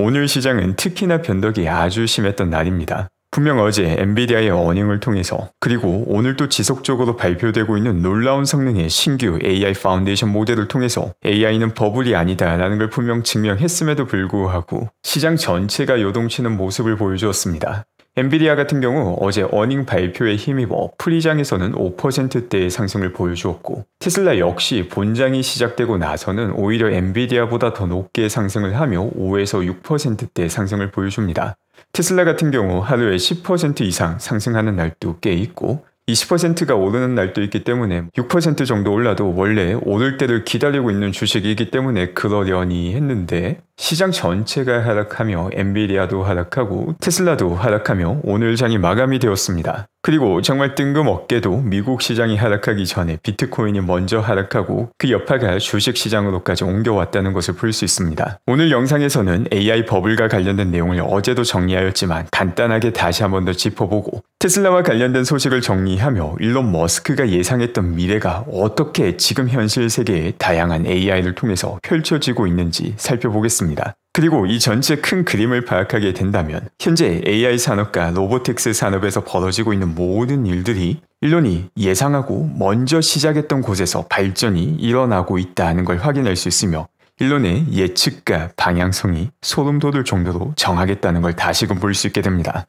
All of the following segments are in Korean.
오늘 시장은 특히나 변덕이 아주 심했던 날입니다. 분명 어제 엔비디아의 어닝을 통해서 그리고 오늘 또 지속적으로 발표되고 있는 놀라운 성능의 신규 AI 파운데이션 모델을 통해서 AI는 버블이 아니다라는 걸 분명 증명했음에도 불구하고 시장 전체가 요동치는 모습을 보여주었습니다. 엔비디아 같은 경우 어제 어닝 발표에 힘입어 프리장에서는 5%대의 상승을 보여주었고 테슬라 역시 본장이 시작되고 나서는 오히려 엔비디아보다 더 높게 상승을 하며 5에서 6%대의 상승을 보여줍니다. 테슬라 같은 경우 하루에 10% 이상 상승하는 날도 꽤 있고 20%가 오르는 날도 있기 때문에 6% 정도 올라도 원래 오를 때를 기다리고 있는 주식이기 때문에 그러려니 했는데 시장 전체가 하락하며 엔비디아도 하락하고 테슬라도 하락하며 오늘 장이 마감이 되었습니다. 그리고 정말 뜬금없게도 미국 시장이 하락하기 전에 비트코인이 먼저 하락하고 그 여파가 주식시장으로까지 옮겨왔다는 것을 볼 수 있습니다. 오늘 영상에서는 AI 버블과 관련된 내용을 어제도 정리하였지만 간단하게 다시 한번 더 짚어보고 테슬라와 관련된 소식을 정리하며 일론 머스크가 예상했던 미래가 어떻게 지금 현실 세계의 다양한 AI를 통해서 펼쳐지고 있는지 살펴보겠습니다. 그리고 이 전체 큰 그림을 파악하게 된다면 현재 AI 산업과 로보틱스 산업에서 벌어지고 있는 모든 일들이 일론이 예상하고 먼저 시작했던 곳에서 발전이 일어나고 있다는 걸 확인할 수 있으며 일론의 예측과 방향성이 소름 돋을 정도로 정하겠다는 걸 다시금 볼 수 있게 됩니다.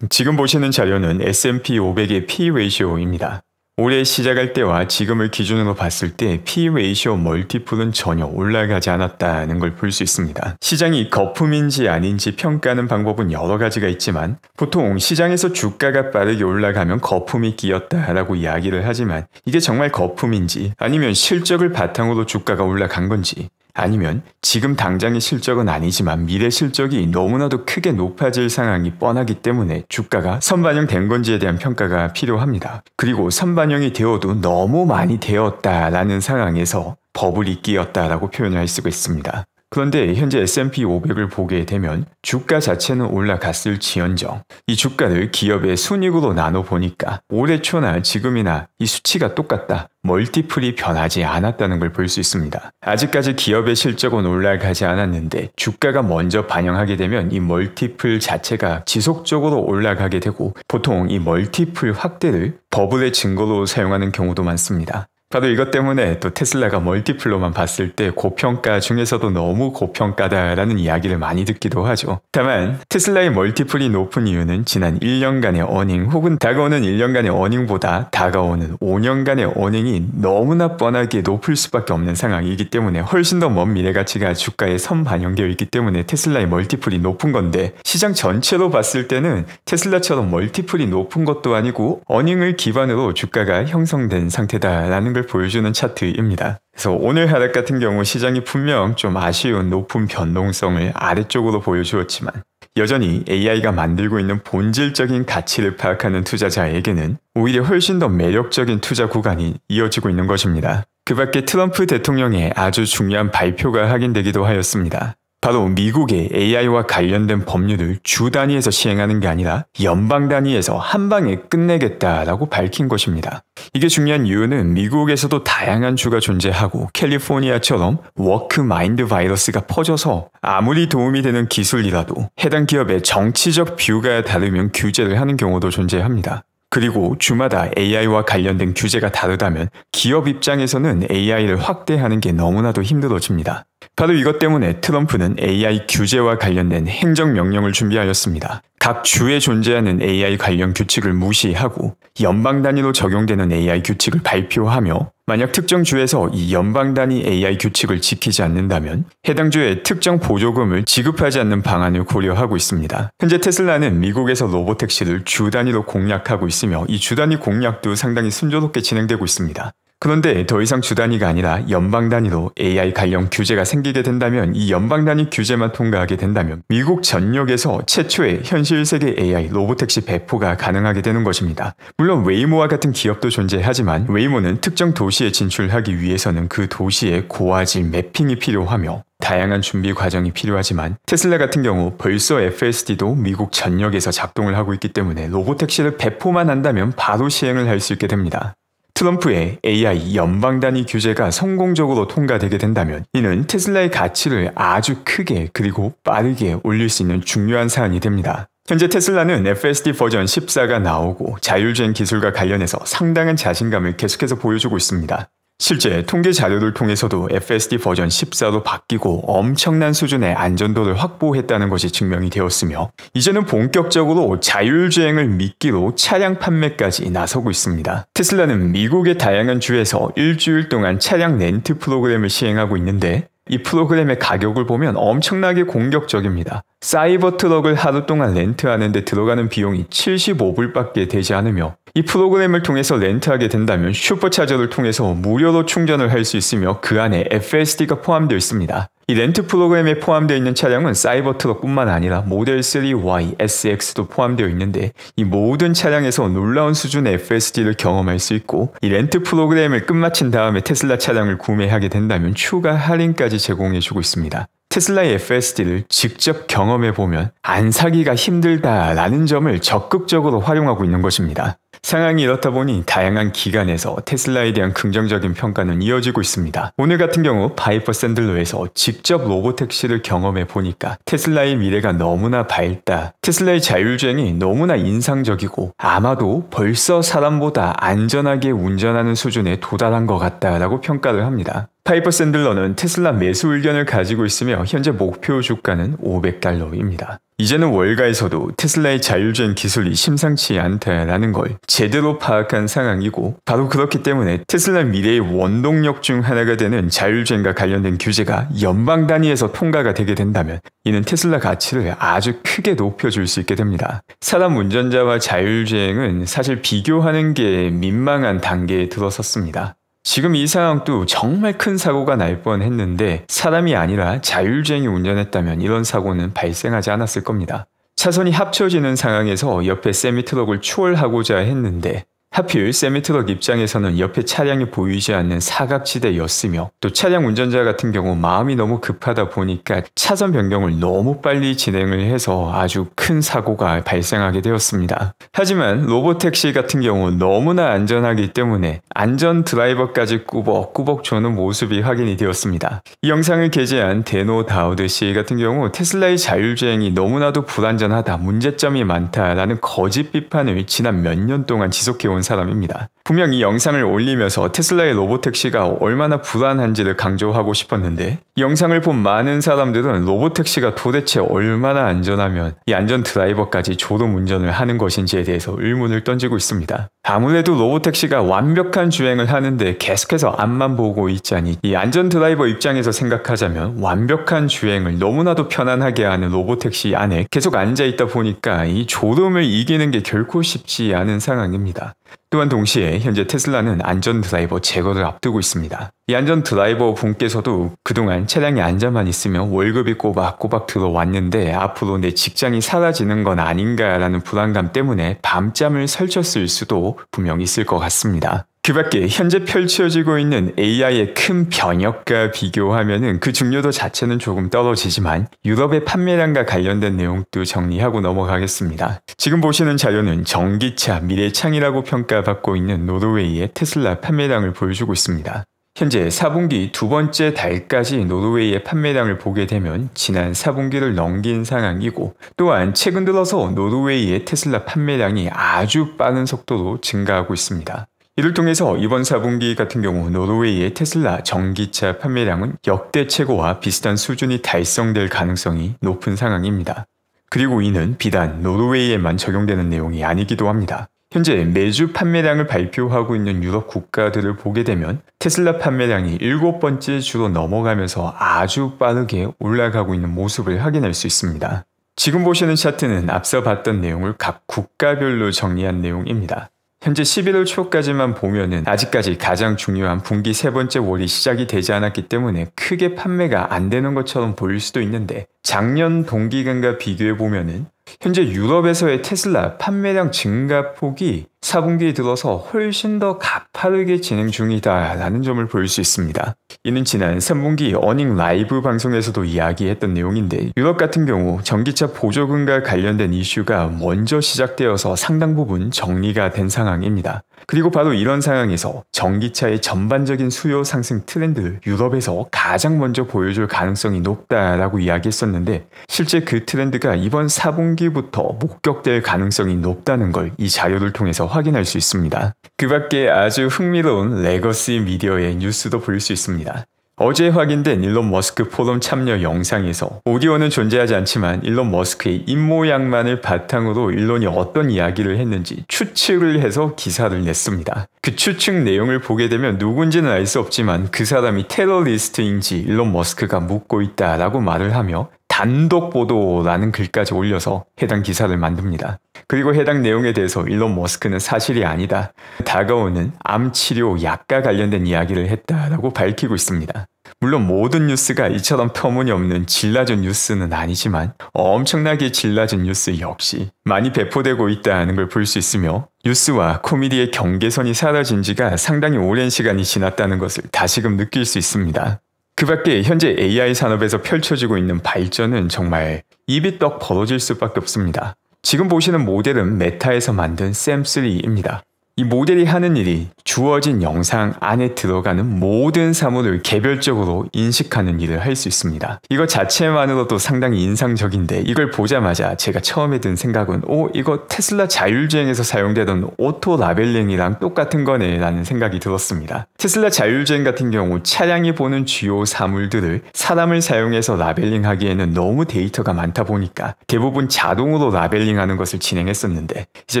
지금 보시는 자료는 S&P 500의 P-ratio입니다. 올해 시작할 때와 지금을 기준으로 봤을 때 P-ratio 멀티플은 전혀 올라가지 않았다는 걸 볼 수 있습니다. 시장이 거품인지 아닌지 평가하는 방법은 여러 가지가 있지만 보통 시장에서 주가가 빠르게 올라가면 거품이 끼었다라고 이야기를 하지만 이게 정말 거품인지 아니면 실적을 바탕으로 주가가 올라간 건지 아니면 지금 당장의 실적은 아니지만 미래 실적이 너무나도 크게 높아질 상황이 뻔하기 때문에 주가가 선반영된 건지에 대한 평가가 필요합니다. 그리고 선반영이 되어도 너무 많이 되었다라는 상황에서 버블이 끼었다라고 표현을 할 수가 있습니다. 그런데 현재 S&P 500을 보게 되면 주가 자체는 올라갔을 지언정 이 주가를 기업의 순이익으로 나눠보니까 올해 초나 지금이나 이 수치가 똑같다. 멀티플이 변하지 않았다는 걸 볼 수 있습니다. 아직까지 기업의 실적은 올라가지 않았는데 주가가 먼저 반영하게 되면 이 멀티플 자체가 지속적으로 올라가게 되고 보통 이 멀티플 확대를 버블의 증거로 사용하는 경우도 많습니다. 바로 이것 때문에 또 테슬라가 멀티플로만 봤을 때 고평가 중에서도 너무 고평가다라는 이야기를 많이 듣기도 하죠. 다만 테슬라의 멀티플이 높은 이유는 지난 1년간의 어닝 혹은 다가오는 1년간의 어닝보다 다가오는 5년간의 어닝이 너무나 뻔하게 높을 수밖에 없는 상황이기 때문에 훨씬 더 먼 미래 가치가 주가에 선반영되어 있기 때문에 테슬라의 멀티플이 높은 건데 시장 전체로 봤을 때는 테슬라처럼 멀티플이 높은 것도 아니고 어닝을 기반으로 주가가 형성된 상태다라는 걸 보여주는 차트입니다. 그래서 오늘 하락 같은 경우 시장이 분명 좀 아쉬운 높은 변동성을 아래쪽으로 보여주었지만 여전히 AI가 만들고 있는 본질적인 가치를 파악하는 투자자에게는 오히려 훨씬 더 매력적인 투자 구간이 이어지고 있는 것입니다. 그 밖에 트럼프 대통령의 아주 중요한 발표가 확인되기도 하였습니다. 바로 미국의 AI와 관련된 법률을 주 단위에서 시행하는 게 아니라 연방 단위에서 한 방에 끝내겠다라고 밝힌 것입니다. 이게 중요한 이유는 미국에서도 다양한 주가 존재하고 캘리포니아처럼 워크 마인드 바이러스가 퍼져서 아무리 도움이 되는 기술이라도 해당 기업의 정치적 뷰가 다르면 규제를 하는 경우도 존재합니다. 그리고 주마다 AI와 관련된 규제가 다르다면 기업 입장에서는 AI를 확대하는 게 너무나도 힘들어집니다. 바로 이것 때문에 트럼프는 AI 규제와 관련된 행정명령을 준비하였습니다. 각 주에 존재하는 AI 관련 규칙을 무시하고 연방 단위로 적용되는 AI 규칙을 발표하며 만약 특정 주에서 이 연방 단위 AI 규칙을 지키지 않는다면 해당 주에 특정 보조금을 지급하지 않는 방안을 고려하고 있습니다. 현재 테슬라는 미국에서 로보택시를 주 단위로 공략하고 있으며 이 주 단위 공략도 상당히 순조롭게 진행되고 있습니다. 그런데 더 이상 주 단위가 아니라 연방 단위로 AI 관련 규제가 생기게 된다면, 이 연방 단위 규제만 통과하게 된다면 미국 전역에서 최초의 현실 세계 AI 로보택시 배포가 가능하게 되는 것입니다. 물론 웨이모와 같은 기업도 존재하지만 웨이모는 특정 도시에 진출하기 위해서는 그 도시의 고화질 매핑이 필요하며 다양한 준비 과정이 필요하지만, 테슬라 같은 경우 벌써 FSD도 미국 전역에서 작동을 하고 있기 때문에 로보택시를 배포만 한다면 바로 시행을 할 수 있게 됩니다. 트럼프의 AI 연방 단위 규제가 성공적으로 통과되게 된다면 이는 테슬라의 가치를 아주 크게 그리고 빠르게 올릴 수 있는 중요한 사안이 됩니다. 현재 테슬라는 FSD 버전 14가 나오고 자율주행 기술과 관련해서 상당한 자신감을 계속해서 보여주고 있습니다. 실제 통계 자료를 통해서도 FSD 버전 14로 바뀌고 엄청난 수준의 안전도를 확보했다는 것이 증명이 되었으며, 이제는 본격적으로 자율주행을 미끼로 차량 판매까지 나서고 있습니다. 테슬라는 미국의 다양한 주에서 일주일 동안 차량 렌트 프로그램을 시행하고 있는데, 이 프로그램의 가격을 보면 엄청나게 공격적입니다. 사이버 트럭을 하루 동안 렌트하는데 들어가는 비용이 75불밖에 되지 않으며, 이 프로그램을 통해서 렌트하게 된다면 슈퍼차저를 통해서 무료로 충전을 할 수 있으며 그 안에 FSD가 포함되어 있습니다. 이 렌트 프로그램에 포함되어 있는 차량은 사이버 트럭뿐만 아니라 모델 3Y, SX도 포함되어 있는데, 이 모든 차량에서 놀라운 수준의 FSD를 경험할 수 있고, 이 렌트 프로그램을 끝마친 다음에 테슬라 차량을 구매하게 된다면 추가 할인까지 제공해주고 있습니다. 테슬라의 FSD를 직접 경험해보면 안 사기가 힘들다라는 점을 적극적으로 활용하고 있는 것입니다. 상황이 이렇다 보니 다양한 기관에서 테슬라에 대한 긍정적인 평가는 이어지고 있습니다. 오늘 같은 경우 파이퍼 샌들러에서 직접 로보택시를 경험해 보니까 테슬라의 미래가 너무나 밝다, 테슬라의 자율주행이 너무나 인상적이고 아마도 벌써 사람보다 안전하게 운전하는 수준에 도달한 것 같다라고 평가를 합니다. 파이퍼 샌들러는 테슬라 매수 의견을 가지고 있으며 현재 목표 주가는 $500입니다. 이제는 월가에서도 테슬라의 자율주행 기술이 심상치 않다라는 걸 제대로 파악한 상황이고, 바로 그렇기 때문에 테슬라 미래의 원동력 중 하나가 되는 자율주행과 관련된 규제가 연방 단위에서 통과가 되게 된다면 이는 테슬라 가치를 아주 크게 높여줄 수 있게 됩니다. 사람 운전자와 자율주행은 사실 비교하는 게 민망한 단계에 들어섰습니다. 지금 이 상황도 정말 큰 사고가 날 뻔했는데 사람이 아니라 자율주행이 운전했다면 이런 사고는 발생하지 않았을 겁니다. 차선이 합쳐지는 상황에서 옆에 세미트럭을 추월하고자 했는데 하필 세미트럭 입장에서는 옆에 차량이 보이지 않는 사각지대였으며, 또 차량 운전자 같은 경우 마음이 너무 급하다 보니까 차선 변경을 너무 빨리 진행을 해서 아주 큰 사고가 발생하게 되었습니다. 하지만 로보택시 같은 경우 너무나 안전하기 때문에 안전 드라이버까지 꾸벅꾸벅 조는 모습이 확인이 되었습니다. 이 영상을 게재한 데노 다우드 씨 같은 경우 테슬라의 자율주행이 너무나도 불안전하다, 문제점이 많다라는 거짓 비판을 지난 몇 년 동안 지속해온 사람입니다. 분명 이 영상을 올리면서 테슬라의 로보택시가 얼마나 불안한지를 강조하고 싶었는데, 이 영상을 본 많은 사람들은 로보택시가 도대체 얼마나 안전하면 이 안전 드라이버까지 졸음 운전을 하는 것인지에 대해서 의문을 던지고 있습니다. 아무래도 로보택시가 완벽한 주행을 하는데 계속해서 앞만 보고 있자니, 이 안전 드라이버 입장에서 생각하자면 완벽한 주행을 너무나도 편안하게 하는 로보택시 안에 계속 앉아있다 보니까 이 졸음을 이기는 게 결코 쉽지 않은 상황입니다. 또한 동시에 현재 테슬라는 안전 드라이버 제거를 앞두고 있습니다. 이 안전 드라이버 분께서도 그동안 차량에 앉아만 있으면 월급이 꼬박꼬박 들어왔는데 앞으로 내 직장이 사라지는 건 아닌가라는 불안감 때문에 밤잠을 설쳤을 수도 분명 있을 것 같습니다. 그 밖에 현재 펼쳐지고 있는 AI의 큰 변혁과 비교하면은 그 중요도 자체는 조금 떨어지지만 유럽의 판매량과 관련된 내용도 정리하고 넘어가겠습니다. 지금 보시는 자료는 전기차 미래창이라고 평가받고 있는 노르웨이의 테슬라 판매량을 보여주고 있습니다. 현재 4분기 두 번째 달까지 노르웨이의 판매량을 보게 되면 지난 4분기를 넘긴 상황이고, 또한 최근 들어서 노르웨이의 테슬라 판매량이 아주 빠른 속도로 증가하고 있습니다. 이를 통해서 이번 4분기 같은 경우 노르웨이의 테슬라 전기차 판매량은 역대 최고와 비슷한 수준이 달성될 가능성이 높은 상황입니다. 그리고 이는 비단 노르웨이에만 적용되는 내용이 아니기도 합니다. 현재 매주 판매량을 발표하고 있는 유럽 국가들을 보게 되면 테슬라 판매량이 7번째 주로 넘어가면서 아주 빠르게 올라가고 있는 모습을 확인할 수 있습니다. 지금 보시는 차트는 앞서 봤던 내용을 각 국가별로 정리한 내용입니다. 현재 11월 초까지만 보면은 아직까지 가장 중요한 분기 세 번째 월이 시작이 되지 않았기 때문에 크게 판매가 안 되는 것처럼 보일 수도 있는데, 작년 동기간과 비교해 보면은 현재 유럽에서의 테슬라 판매량 증가폭이 4분기에 들어서 훨씬 더 가파르게 진행 중이다라는 점을 볼 수 있습니다. 이는 지난 3분기 어닝 라이브 방송에서도 이야기했던 내용인데, 유럽 같은 경우 전기차 보조금과 관련된 이슈가 먼저 시작되어서 상당 부분 정리가 된 상황입니다. 그리고 바로 이런 상황에서 전기차의 전반적인 수요 상승 트렌드를 유럽에서 가장 먼저 보여줄 가능성이 높다라고 이야기했었는데, 실제 그 트렌드가 이번 4분기부터 목격될 가능성이 높다는 걸 이 자료를 통해서 확인할 수 있습니다. 그 밖에 아주 흥미로운 레거시 미디어의 뉴스도 볼 수 있습니다. 어제 확인된 일론 머스크 포럼 참여 영상에서 오디오는 존재하지 않지만 일론 머스크의 입모양만을 바탕으로 일론이 어떤 이야기를 했는지 추측을 해서 기사를 냈습니다. 그 추측 내용을 보게 되면 누군지는 알 수 없지만 그 사람이 테러리스트인지 일론 머스크가 묻고 있다라고 말을 하며 단독 보도라는 글까지 올려서 해당 기사를 만듭니다. 그리고 해당 내용에 대해서 일론 머스크는 사실이 아니다, 다가오는 암 치료 약과 관련된 이야기를 했다라고 밝히고 있습니다. 물론 모든 뉴스가 이처럼 터무니없는 질 낮은 뉴스는 아니지만 엄청나게 질 낮은 뉴스 역시 많이 배포되고 있다는 걸 볼 수 있으며, 뉴스와 코미디의 경계선이 사라진 지가 상당히 오랜 시간이 지났다는 것을 다시금 느낄 수 있습니다. 그 밖에 현재 AI 산업에서 펼쳐지고 있는 발전은 정말 입이 떡 벌어질 수밖에 없습니다. 지금 보시는 모델은 메타에서 만든 샘3입니다. 이 모델이 하는 일이 주어진 영상 안에 들어가는 모든 사물을 개별적으로 인식하는 일을 할 수 있습니다. 이거 자체만으로도 상당히 인상적인데, 이걸 보자마자 제가 처음에 든 생각은 이거 테슬라 자율주행에서 사용되던 오토 라벨링이랑 똑같은 거네 라는 생각이 들었습니다. 테슬라 자율주행 같은 경우 차량이 보는 주요 사물들을 사람을 사용해서 라벨링하기에는 너무 데이터가 많다 보니까 대부분 자동으로 라벨링하는 것을 진행했었는데, 이제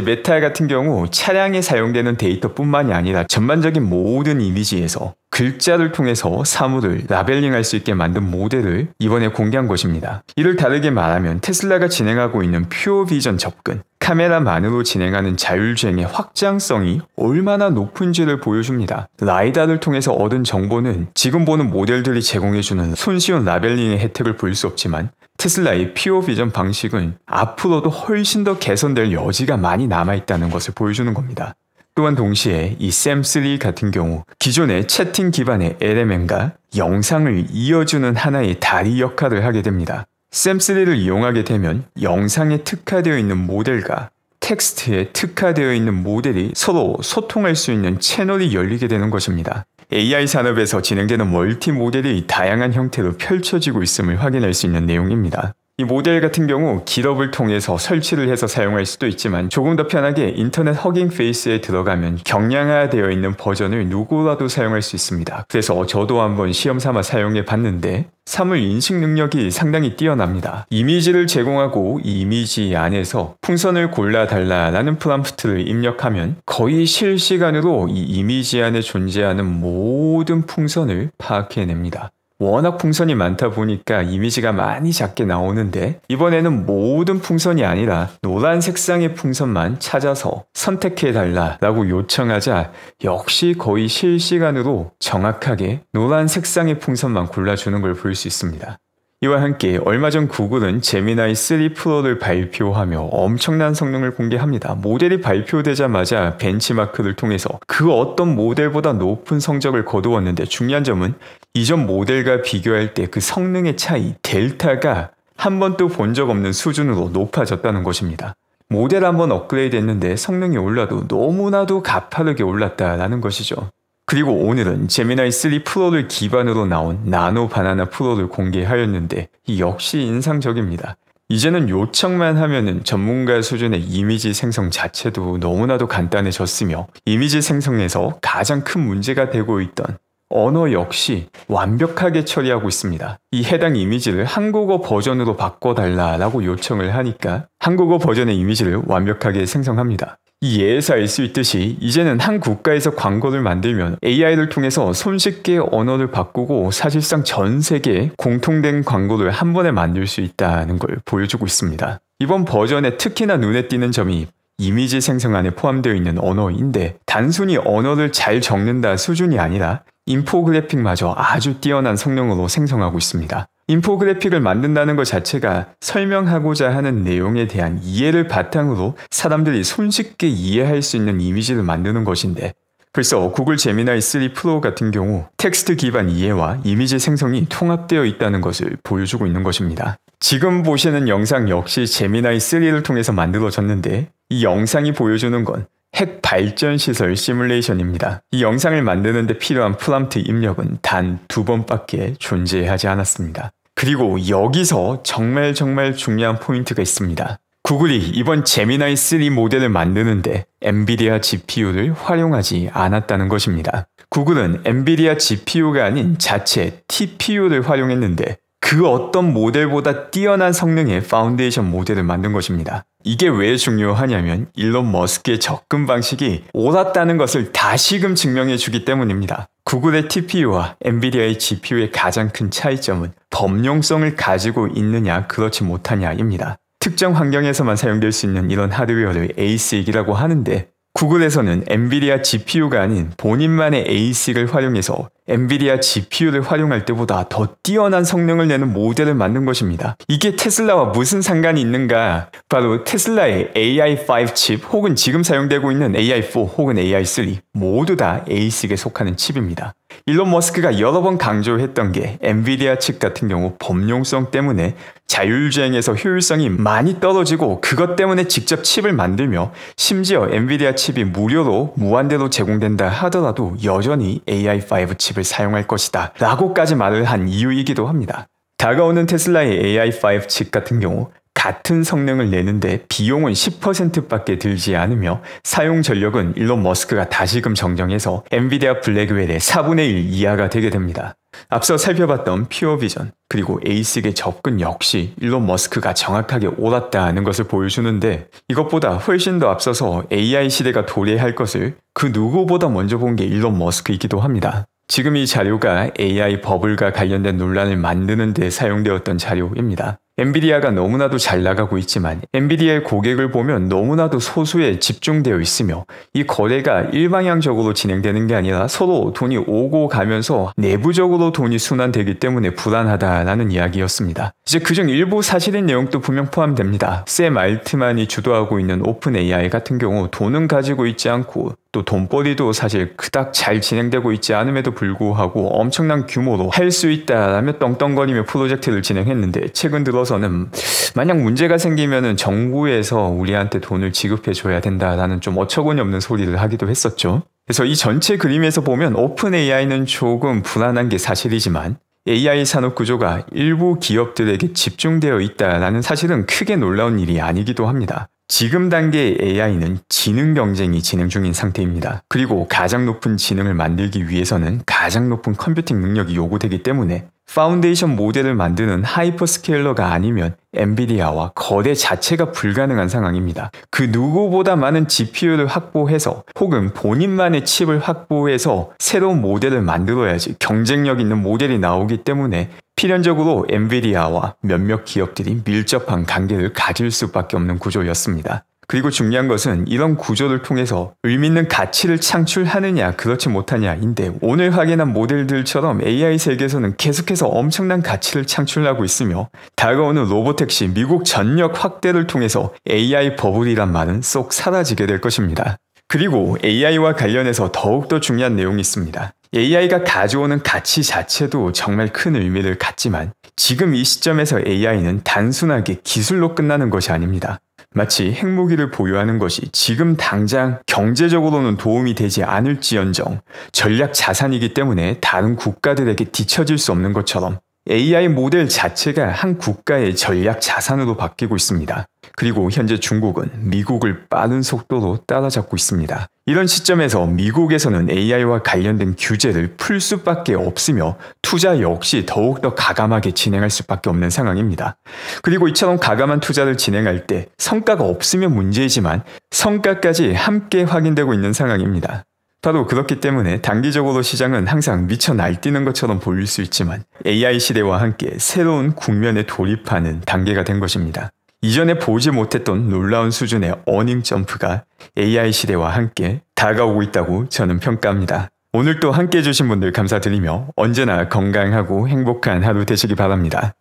메타 같은 경우 차량에 사용되는 데이터뿐만이 아니라 전반적인 모든 이미지에서 글자를 통해서 사물을 라벨링할 수 있게 만든 모델을 이번에 공개한 것입니다. 이를 다르게 말하면 테슬라가 진행하고 있는 퓨어 비전 접근, 카메라만으로 진행하는 자율주행의 확장성이 얼마나 높은지를 보여줍니다. 라이다를 통해서 얻은 정보는 지금 보는 모델들이 제공해주는 손쉬운 라벨링의 혜택을 볼 수 없지만, 테슬라의 퓨어 비전 방식은 앞으로도 훨씬 더 개선될 여지가 많이 남아있다는 것을 보여주는 겁니다. 또한 동시에 이 샘3 같은 경우 기존의 채팅 기반의 LMM과 영상을 이어주는 하나의 다리 역할을 하게 됩니다. 샘3를 이용하게 되면 영상에 특화되어 있는 모델과 텍스트에 특화되어 있는 모델이 서로 소통할 수 있는 채널이 열리게 되는 것입니다. AI 산업에서 진행되는 멀티 모델이 다양한 형태로 펼쳐지고 있음을 확인할 수 있는 내용입니다. 이 모델 같은 경우 기럽을 통해서 설치를 해서 사용할 수도 있지만, 조금 더 편하게 인터넷 허깅 페이스에 들어가면 경량화되어 있는 버전을 누구라도 사용할 수 있습니다. 그래서 저도 한번 시험 삼아 사용해 봤는데 사물 인식 능력이 상당히 뛰어납니다. 이미지를 제공하고 이 이미지 안에서 풍선을 골라달라는 프롬프트를 입력하면 거의 실시간으로 이 이미지 안에 존재하는 모든 풍선을 파악해냅니다. 워낙 풍선이 많다 보니까 이미지가 많이 작게 나오는데, 이번에는 모든 풍선이 아니라 노란 색상의 풍선만 찾아서 선택해달라고 요청하자 역시 거의 실시간으로 정확하게 노란 색상의 풍선만 골라주는 걸 볼 수 있습니다. 이와 함께 얼마 전 구글은 제미나이 3 프로를 발표하며 엄청난 성능을 공개합니다. 모델이 발표되자마자 벤치마크를 통해서 그 어떤 모델보다 높은 성적을 거두었는데, 중요한 점은 이전 모델과 비교할 때 그 성능의 차이, 델타가 한 번도 본 적 없는 수준으로 높아졌다는 것입니다. 모델 한번 업그레이드 했는데 성능이 올라도 너무나도 가파르게 올랐다라는 것이죠. 그리고 오늘은 제미나이 3 프로를 기반으로 나온 나노 바나나 프로를 공개하였는데 이 역시 인상적입니다. 이제는 요청만 하면은 전문가 수준의 이미지 생성 자체도 너무나도 간단해졌으며, 이미지 생성에서 가장 큰 문제가 되고 있던 언어 역시 완벽하게 처리하고 있습니다. 이 해당 이미지를 한국어 버전으로 바꿔달라고 요청을 하니까 한국어 버전의 이미지를 완벽하게 생성합니다. 이 예에서 알 수 있듯이 이제는 한 국가에서 광고를 만들면 AI를 통해서 손쉽게 언어를 바꾸고 사실상 전 세계에 공통된 광고를 한 번에 만들 수 있다는 걸 보여주고 있습니다. 이번 버전에 특히나 눈에 띄는 점이 이미지 생성 안에 포함되어 있는 언어인데 단순히 언어를 잘 적는다 수준이 아니라 인포그래픽마저 아주 뛰어난 성능으로 생성하고 있습니다. 인포그래픽을 만든다는 것 자체가 설명하고자 하는 내용에 대한 이해를 바탕으로 사람들이 손쉽게 이해할 수 있는 이미지를 만드는 것인데 벌써 구글 제미나이 3 프로 같은 경우 텍스트 기반 이해와 이미지 생성이 통합되어 있다는 것을 보여주고 있는 것입니다. 지금 보시는 영상 역시 제미나이 3를 통해서 만들어졌는데 이 영상이 보여주는 건 핵 발전 시설 시뮬레이션입니다. 이 영상을 만드는 데 필요한 프롬프트 입력은 단 2번밖에 존재하지 않았습니다. 그리고 여기서 정말 중요한 포인트가 있습니다. 구글이 이번 제미나이 3 모델을 만드는데 엔비디아 GPU를 활용하지 않았다는 것입니다. 구글은 엔비디아 GPU가 아닌 자체 TPU를 활용했는데 그 어떤 모델보다 뛰어난 성능의 파운데이션 모델을 만든 것입니다. 이게 왜 중요하냐면 일론 머스크의 접근 방식이 옳았다는 것을 다시금 증명해 주기 때문입니다. 구글의 TPU와 엔비디아의 GPU의 가장 큰 차이점은 범용성을 가지고 있느냐 그렇지 못하냐입니다. 특정 환경에서만 사용될 수 있는 이런 하드웨어를 ASIC이라고 하는데 구글에서는 엔비디아 GPU가 아닌 본인만의 ASIC을 활용해서 엔비디아 GPU를 활용할 때보다 더 뛰어난 성능을 내는 모델을 만든 것입니다. 이게 테슬라와 무슨 상관이 있는가? 바로 테슬라의 AI5 칩 혹은 지금 사용되고 있는 AI4 혹은 AI3 모두 다 ASIC에 속하는 칩입니다. 일론 머스크가 여러 번 강조했던 게 엔비디아 칩 같은 경우 범용성 때문에 자율주행에서 효율성이 많이 떨어지고 그것 때문에 직접 칩을 만들며 심지어 엔비디아 칩이 무료로 무한대로 제공된다 하더라도 여전히 AI5 칩을 사용할 것이다 라고까지 말을 한 이유이기도 합니다. 다가오는 테슬라의 AI5 칩 같은 경우 같은 성능을 내는데 비용은 10%밖에 들지 않으며 사용 전력은 일론 머스크가 다시금 정정해서 엔비디아 블랙웰의 4분의 1 이하가 되게 됩니다. 앞서 살펴봤던 퓨어비전 그리고 ASIC의 접근 역시 일론 머스크가 정확하게 옳았다는 것을 보여주는데 이것보다 훨씬 더 앞서서 AI 시대가 도래할 것을 그 누구보다 먼저 본 게 일론 머스크이기도 합니다. 지금 이 자료가 AI 버블과 관련된 논란을 만드는 데 사용되었던 자료입니다. 엔비디아가 너무나도 잘 나가고 있지만 엔비디아의 고객을 보면 너무나도 소수에 집중되어 있으며 이 거래가 일방향적으로 진행되는 게 아니라 서로 돈이 오고 가면서 내부적으로 돈이 순환되기 때문에 불안하다라는 이야기였습니다. 이제 그중 일부 사실인 내용도 분명 포함됩니다. 샘 알트만이 주도하고 있는 오픈 AI 같은 경우 돈은 가지고 있지 않고 또 돈벌이도 사실 그닥 잘 진행되고 있지 않음에도 불구하고 엄청난 규모로 할 수 있다라며 떵떵거리며 프로젝트를 진행했는데 최근 들어서는 만약 문제가 생기면은 정부에서 우리한테 돈을 지급해 줘야 된다라는 좀 어처구니 없는 소리를 하기도 했었죠. 그래서 이 전체 그림에서 보면 오픈 AI는 조금 불안한 게 사실이지만 AI 산업 구조가 일부 기업들에게 집중되어 있다라는 사실은 크게 놀라운 일이 아니기도 합니다. 지금 단계의 AI는 지능 경쟁이 진행 중인 상태입니다. 그리고 가장 높은 지능을 만들기 위해서는 가장 높은 컴퓨팅 능력이 요구되기 때문에 파운데이션 모델을 만드는 하이퍼스케일러가 아니면 엔비디아와 거래 자체가 불가능한 상황입니다. 그 누구보다 많은 GPU를 확보해서 혹은 본인만의 칩을 확보해서 새로운 모델을 만들어야지 경쟁력 있는 모델이 나오기 때문에 필연적으로 엔비디아와 몇몇 기업들이 밀접한 관계를 가질 수밖에 없는 구조였습니다. 그리고 중요한 것은 이런 구조를 통해서 의미있는 가치를 창출하느냐 그렇지 못하냐인데 오늘 확인한 모델들처럼 AI 세계에서는 계속해서 엄청난 가치를 창출하고 있으며 다가오는 로보택시 미국 전역 확대를 통해서 AI 버블이란 말은 쏙 사라지게 될 것입니다. 그리고 AI와 관련해서 더욱더 중요한 내용이 있습니다. AI가 가져오는 가치 자체도 정말 큰 의미를 갖지만 지금 이 시점에서 AI는 단순하게 기술로 끝나는 것이 아닙니다. 마치 핵무기를 보유하는 것이 지금 당장 경제적으로는 도움이 되지 않을지언정 전략 자산이기 때문에 다른 국가들에게 뒤처질 수 없는 것처럼 AI 모델 자체가 한 국가의 전략 자산으로 바뀌고 있습니다. 그리고 현재 중국은 미국을 빠른 속도로 따라잡고 있습니다. 이런 시점에서 미국에서는 AI와 관련된 규제를 풀 수밖에 없으며 투자 역시 더욱더 가감하게 진행할 수밖에 없는 상황입니다. 그리고 이처럼 가감한 투자를 진행할 때 성과가 없으면 문제이지만 성과까지 함께 확인되고 있는 상황입니다. 바로 그렇기 때문에 단기적으로 시장은 항상 미쳐 날뛰는 것처럼 보일 수 있지만 AI 시대와 함께 새로운 국면에 돌입하는 단계가 된 것입니다. 이전에 보지 못했던 놀라운 수준의 어닝 점프가 AI 시대와 함께 다가오고 있다고 저는 평가합니다. 오늘 또 함께 해주신 분들 감사드리며 언제나 건강하고 행복한 하루 되시기 바랍니다.